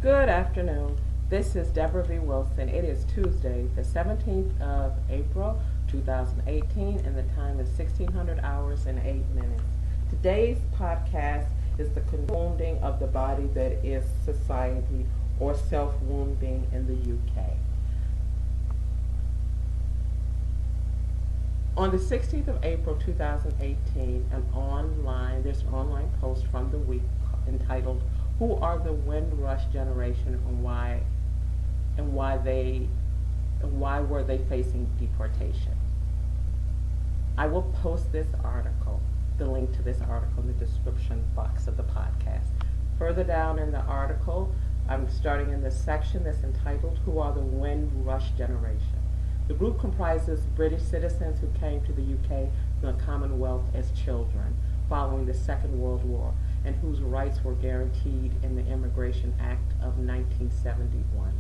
Good afternoon. This is Debra V. Wilson. It is Tuesday, the 17th of April, 2018, and the time is 1600 hours and 8 minutes. Today's podcast is the wounding of the body that is society, or self-wounding in the UK. On the 16th of April 2018, there's an online post from the week entitled "Who are the Windrush generation and why were they facing deportation?" I will post this article, the link to this article, in the description box of the podcast. Further down in the article, I'm starting in the section that's entitled "Who are the Windrush generation?" The group comprises British citizens who came to the UK from the Commonwealth as children following the Second World War, and whose rights were guaranteed in the Immigration Act of 1971.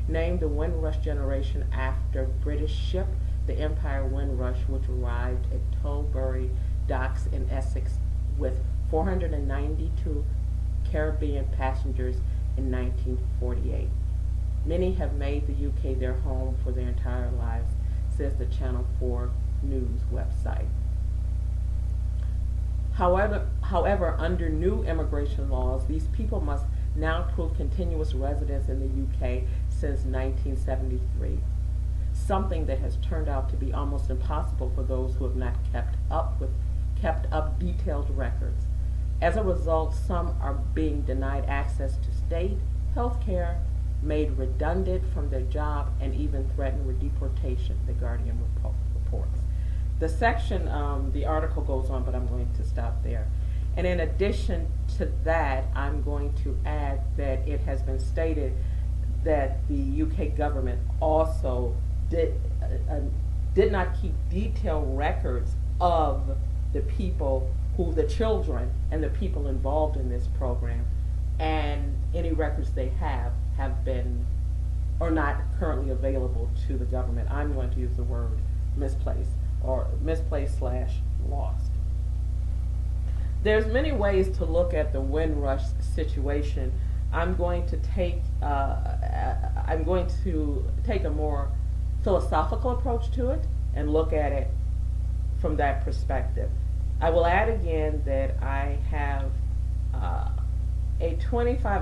Named the Windrush generation after British ship the Empire Windrush, which arrived at Tilbury docks in Essex with 492 Caribbean passengers in 1948. Many have made the UK their home for their entire lives, says the Channel 4 News website. However, under new immigration laws, these people must now prove continuous residence in the UK since 1973, something that has turned out to be almost impossible for those who have not kept up detailed records. As a result, some are being denied access to state health care, made redundant from their job, and even threatened with deportation, The Guardian reports. The section, the article goes on, but I'm going to stop there. And in addition to that, I'm going to add that it has been stated that the UK government also did not keep detailed records of the people the children and the people involved in this program, and any records they have been or not currently available to the government. I'm going to use the word misplaced or misplaced/lost. There's many ways to look at the Windrush situation. I'm going to take a more philosophical approach to it and look at it from that perspective. I will add again that I have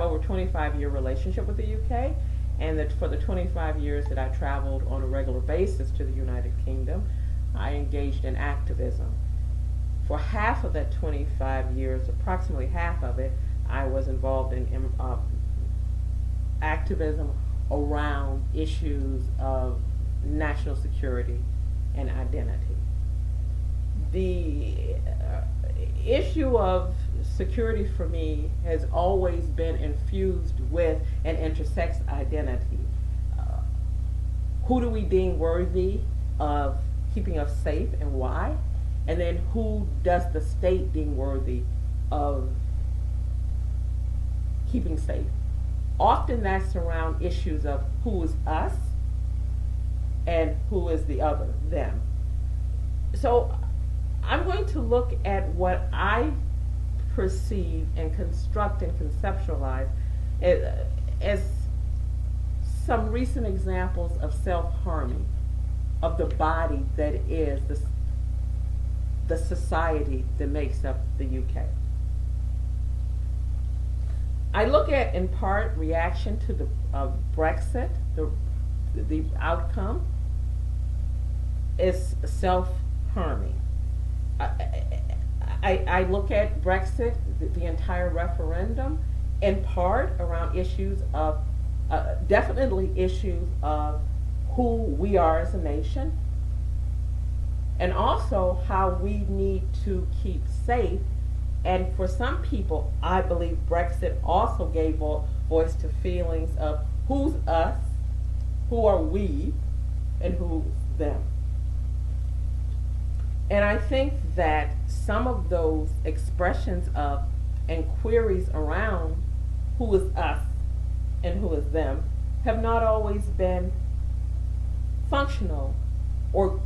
over 25-year relationship with the UK, and that for the 25 years that I traveled on a regular basis to the United Kingdom, I engaged in activism. For half of that 25 years, approximately half of it, I was involved in activism around issues of national security and identity. The issue of security for me has always been infused with an intersex identity. Who do we deem worthy of keeping us safe and why? And then who does the state deem worthy of keeping safe? Often that's around issues of who is us and who is the other, them. So I'm going to look at what I perceive and construct and conceptualize as some recent examples of self-harming of the body that is the society that makes up the UK. I look at, in part, reaction to the Brexit, the outcome is self-harming. I look at Brexit, the entire referendum, in part around issues of, definitely issues of who we are as a nation, and also how we need to keep safe. And for some people, I believe Brexit also gave voice to feelings of who's us, who are we, and who's them. And I think that some of those expressions of and queries around who is us and who is them have not always been functional or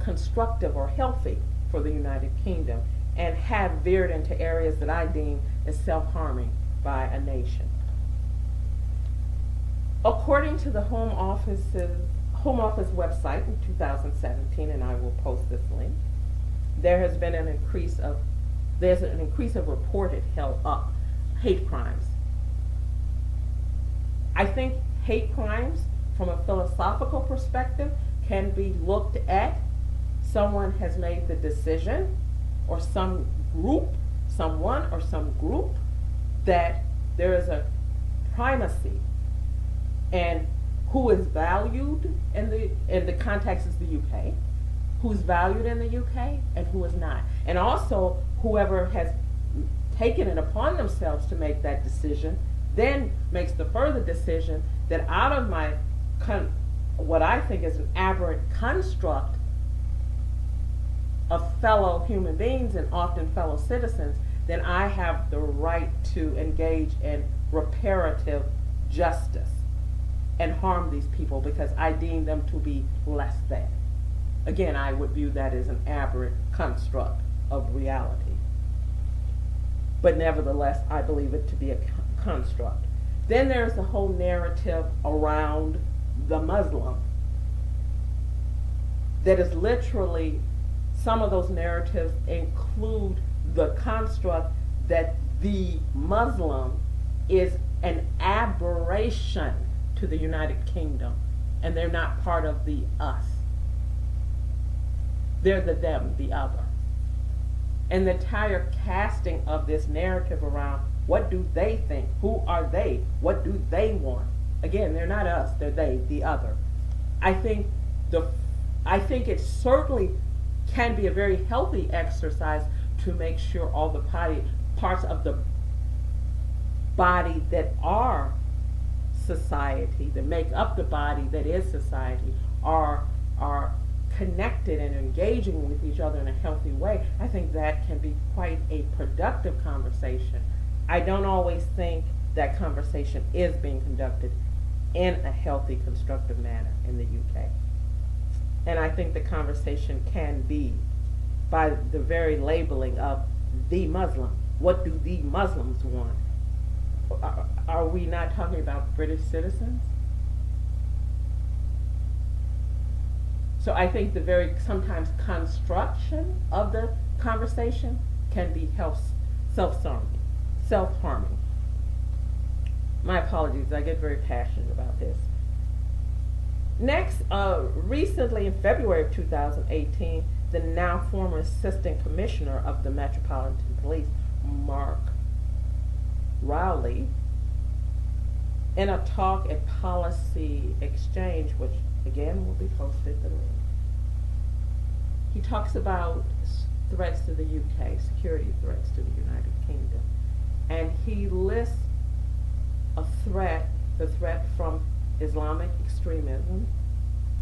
constructive or healthy for the United Kingdom, and have veered into areas that I deem as self-harming by a nation. According to the Home Office website in 2017, and I will post this link, there's an increase of reported hate crimes. I think hate crimes, from a philosophical perspective, can be looked at. Someone has made the decision, or someone or some group, that there is a primacy, and who is valued in the context is the UK, who's valued in the UK and who is not. And also, whoever has taken it upon themselves to make that decision then makes the further decision that out of my what I think is an aberrant construct of fellow human beings and often fellow citizens, then I have the right to engage in reparative justice and harm these people because I deem them to be less than. Again, I would view that as an aberrant construct of reality. But nevertheless, I believe it to be a construct. Then there's the whole narrative around the Muslim that is literally, some of those narratives include the construct that the Muslim is an aberration to the United Kingdom and they're not part of the us. They're the them, the other. And the entire casting of this narrative around what do they think, who are they, what do they want. Again, they're not us, they're they, the other. I think it certainly can be a very healthy exercise to make sure all the parts of the body that are society, that make up the body that is society, are connected and engaging with each other in a healthy way. I think that can be quite a productive conversation. I don't always think that conversation is being conducted in a healthy, constructive manner in the UK. And I think the conversation can be by the very labeling of the Muslim. What do the Muslims want? Are we not talking about British citizens? So I think the very sometimes construction of the conversation can be self-harming. My apologies, I get very passionate about this. Next, recently in February of 2018, the now former Assistant Commissioner of the Metropolitan Police, Mark Rowley, in a talk at Policy Exchange, which again will be posted, the link, he talks about threats to the UK, security threats to the United Kingdom. And he lists the threat from Islamic extremism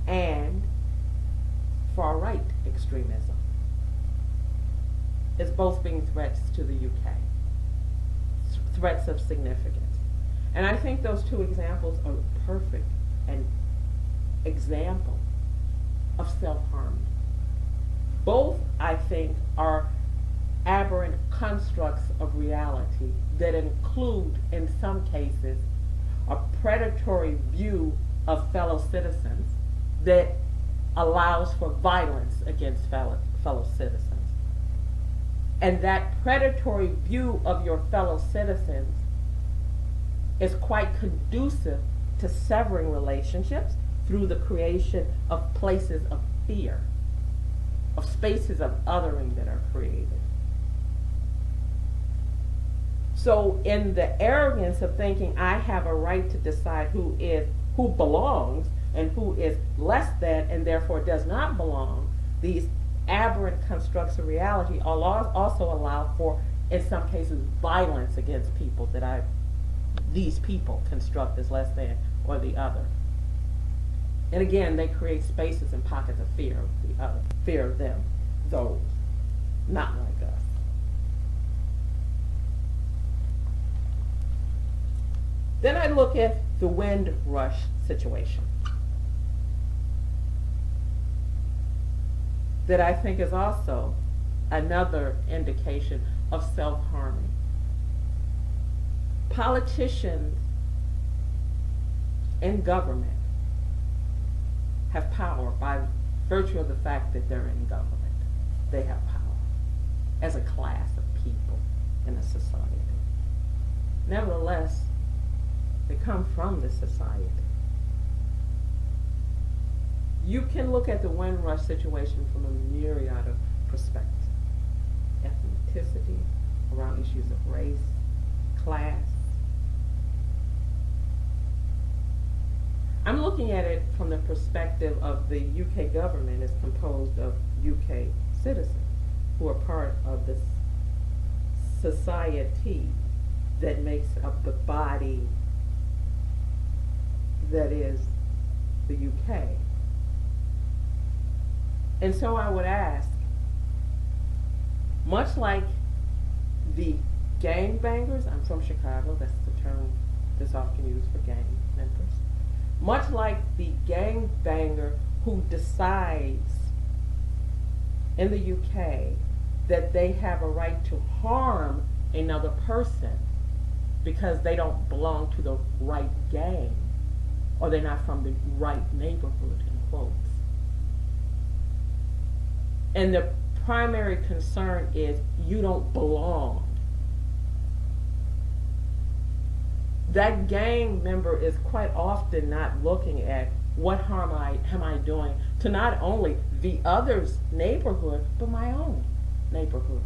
and far-right extremism as both being threats to the UK, threats of significance. And I think those two examples are perfect an example of self-harm. Both, I think, are aberrant constructs of reality that include, in some cases, a predatory view of fellow citizens that allows for violence against fellow citizens. And that predatory view of your fellow citizens is quite conducive to severing relationships through the creation of places of fear, of spaces of othering that are created. So in the arrogance of thinking I have a right to decide who belongs and who is less than and therefore does not belong, these aberrant constructs of reality also allow for, in some cases, violence against people that these people construct as less than or the other. And again, they create spaces and pockets of fear of the other, fear of them, those not like us. Then I look at the Windrush situation that I think is also another indication of self-harming. Politicians in government have power by virtue of the fact that they're in government. They have power as a class of people in a society. Nevertheless, they come from the society. You can look at the Windrush situation from a myriad of perspectives. Ethnicity, around issues of race, class. I'm looking at it from the perspective of the UK government is composed of UK citizens who are part of this society that makes up the body that is the UK. And so I would ask, much like the gangbangers, I'm from Chicago, that's the term that's often used for gang members, much like the gangbanger who decides in the UK that they have a right to harm another person because they don't belong to the right gang or they're not from the right neighborhood, in quotes. And the primary concern is you don't belong. That gang member is quite often not looking at what harm am I doing to not only the other's neighborhood, but my own neighborhood.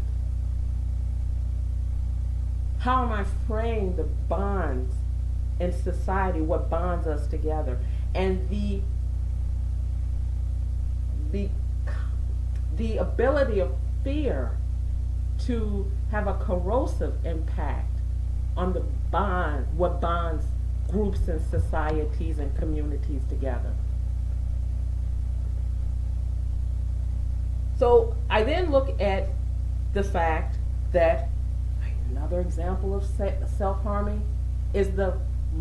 How am I fraying the bonds in society, what bonds us together? And the ability of fear to have a corrosive impact on the bond, what bonds groups and societies and communities together. So I then look at the fact that another example of self-harming is the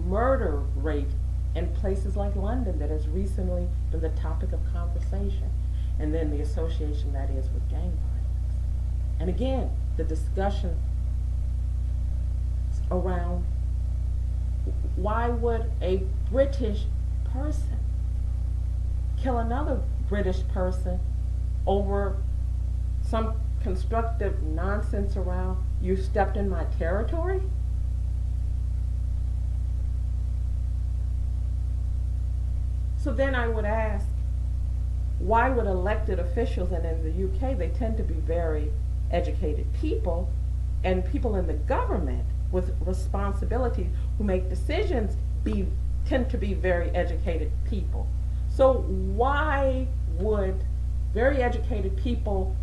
murder rate in places like London that has recently been the topic of conversation, and then the association that is with gang violence. And again, the discussion around why would a British person kill another British person over some constructive nonsense around you stepped in my territory? So then I would ask, why would elected officials, and in the UK they tend to be very educated people, and people in the government with responsibilities who make decisions tend to be very educated people. So why would very educated people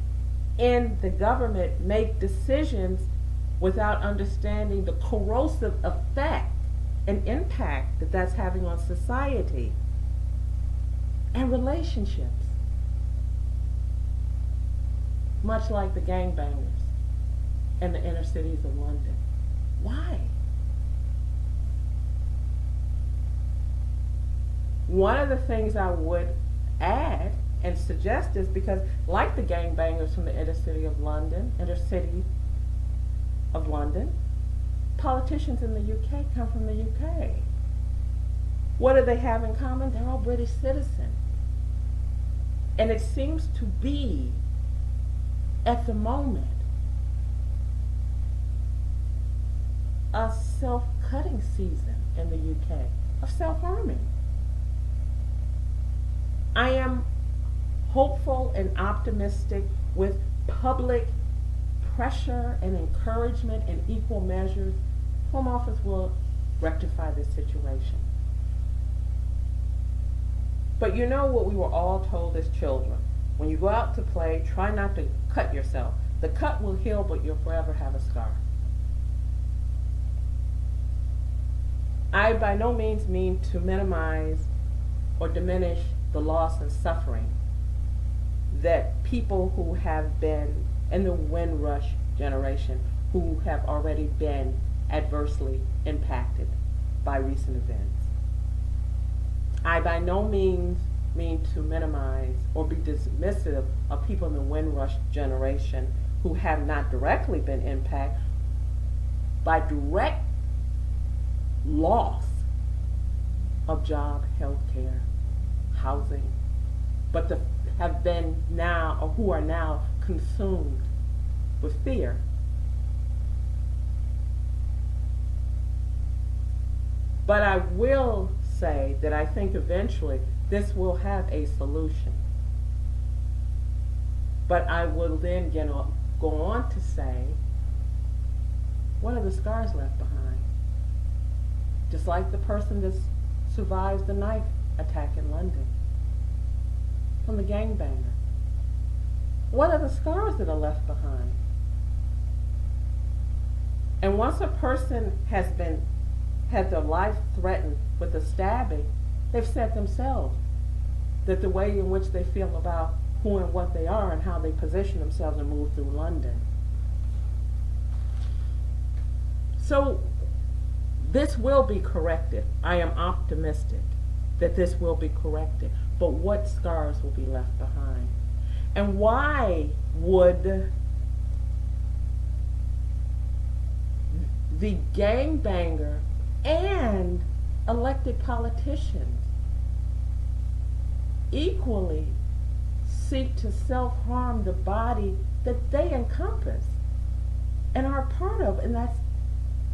in the government make decisions without understanding the corrosive effect and impact that that's having on society and relationships? Much like the gangbangers in the inner cities of London. Why? One of the things I would add and suggest is because, like the gangbangers from the inner city of London, politicians in the UK come from the UK. What do they have in common? They're all British citizens. And it seems to be, at the moment, a self-cutting season in the UK of self-harming. I am hopeful and optimistic with public pressure and encouragement and equal measures, Home Office will rectify this situation. But you know what we were all told as children? When you go out to play, try not to cut yourself. The cut will heal, but you'll forever have a scar. I by no means mean to minimize or diminish the loss and suffering that people who have been in the Windrush generation, who have already been adversely impacted by recent events. I by no means mean to minimize or be dismissive of people in the Windrush generation who have not directly been impacted by direct loss of job, health care, housing, but have been now, or who are now consumed with fear. But I will say that I think eventually this will have a solution. But I will then go on to say, what are the scars left behind? Just like the person that survives the knife attack in London from the gangbanger. What are the scars that are left behind? And once a person has had their life threatened with a stabbing, they've said themselves that the way in which they feel about who and what they are and how they position themselves and move through London. So this will be corrected. I am optimistic that this will be corrected. But what scars will be left behind? And why would the gangbanger and elected politicians equally seek to self-harm the body that they encompass and are a part of, and that's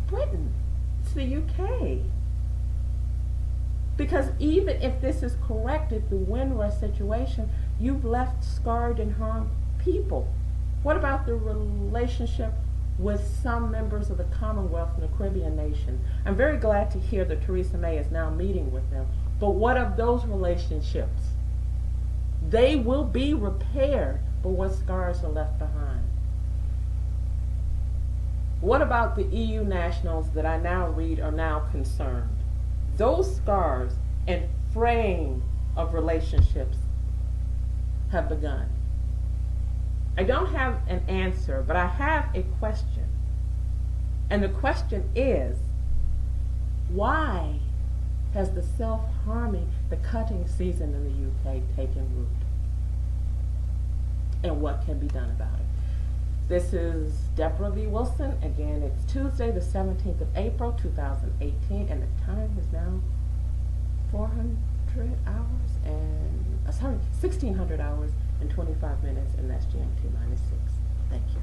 Britain. It's the UK. Because even if this is corrected, the Windrush situation, you've left scarred and harmed people. What about the relationship with some members of the Commonwealth and the Caribbean nations? I'm very glad to hear that Theresa May is now meeting with them. But what of those relationships? They will be repaired, but what scars are left behind? What about the EU nationals that I now read are now concerned? Those scars and fraying of relationships have begun. I don't have an answer, but I have a question. And the question is, why has the self-harming, the cutting season in the UK taken root? And what can be done about it? This is Debra V. Wilson. Again, it's Tuesday, the 17th of April, 2018, and the time is now 1600 hours and 25 minutes, and that's GMT -6. Thank you.